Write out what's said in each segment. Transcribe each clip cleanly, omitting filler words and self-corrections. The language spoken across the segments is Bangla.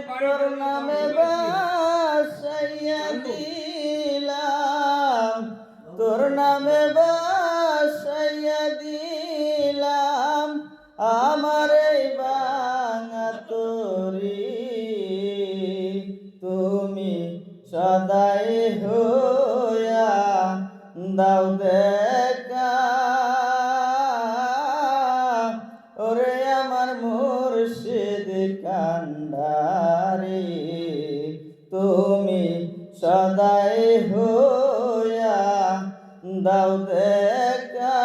তোর নামে বাসাইয়া দিলাম, তোর নামে বাসাইয়া দিলাম আমার এই ভাঙা তরি। তুমি সদাই হইয়া দাও দেখা, ওরে আমার মুর্শিদ কান্ডারি। তুমি সদাই হইয়া দাও দেখা,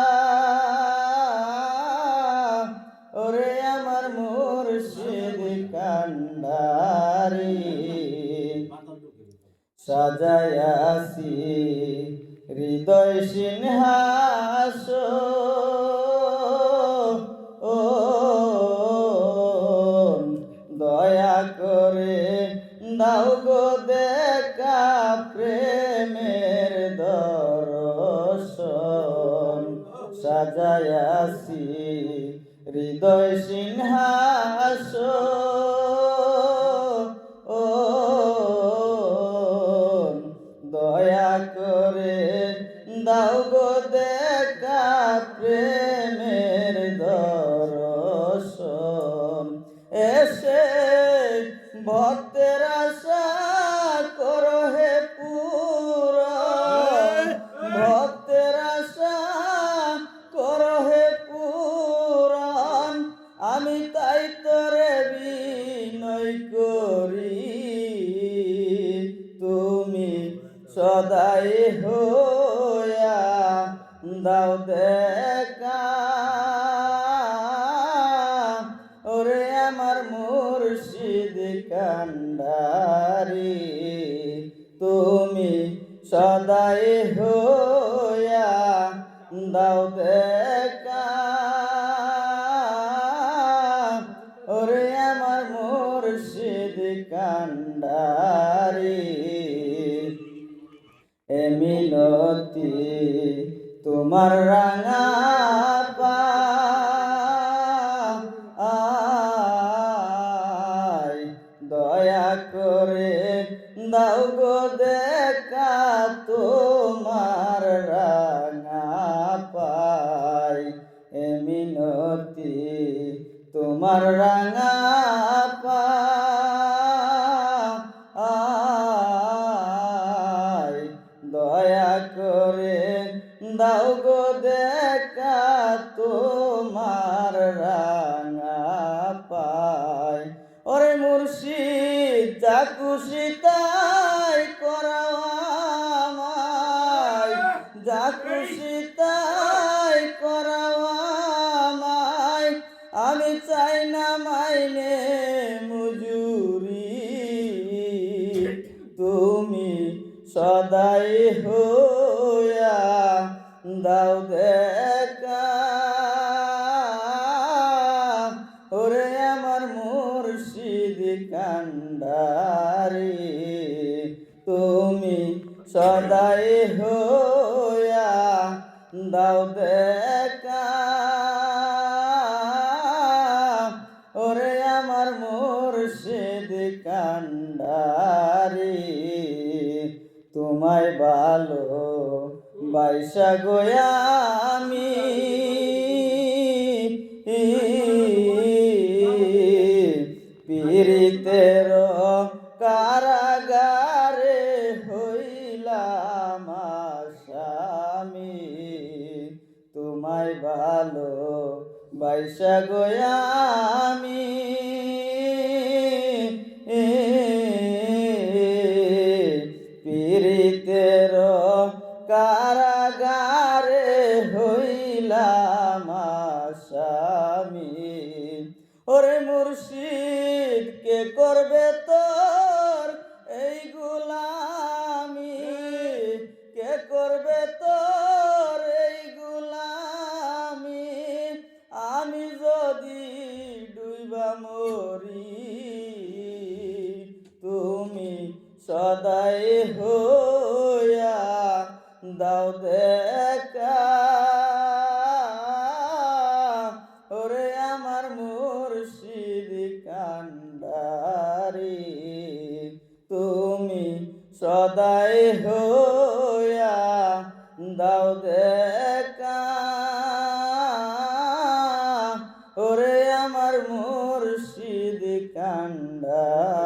ওরে আমার মুর্শিদ কান্ডারি। সাজায়াছি হৃদয় সিংহাসন, দয়া করে দাও গো দেখা প্রেমের দর্শন। সাজায়াছি হৃদয় সিংহাসন, দয়া করে দাও গো দেখা প্রেমের দর্শন। এসে ভক্তের আশা করো হে পূরণ, ভক্তের আশা করো হে পূরণ। আমি তাই তোরে বিনয় করি, তুমি সদাই হইয়া দাও দেখা, ওরে আমার মুর্শিদ কান্ডারি। তুমি সদাই হইয়া দাও দেখা, ওরে আমার মুর্শিদ কান্ডারি। এ মিনতি তোমার রাঙা পায়, দয়া করে দাও গো দেখা তোমার রাঙা পায়। এ মিনতি তোমার রাঙা পায়, দয়া করে দাও গো দেখা তোমার রাঙা পায়। ওরে মুর্শিদ যা খুশি তাই করাও আমায়, যা খুশি তাই করাও আমায়। আমি চাই না মাইনে মজুরি, তুমি সদাই হইয়া দাও দেখা, ওরে আমার মুর্শিদ কান্ডারি। তুমি সদাই হইয়া দাও দেখা, ওরে আমার মুর্শিদ কান্ডারি। তোমায় ভালো বাইসা গোয়া আমি পীড়িতের কারাগারে হইলাম আসামি। তোমায় ভালো বাইসা গোয়া আমি পীড়িতের কারাগারে হইলাম আসামি। ওরে মুর্শিদ কে করবে তোর এই গোলামি, কে করবে তোর এই গোলামি। আমি যদি ডুইবা মরি, তুমি সদাই হইয়া দাও দেখা, ওরে আমার মুর্শিদ কান্ডারি। সদাই হইয়া দাও দেখা ওরে আমার মুর্শিদ কান্ডারি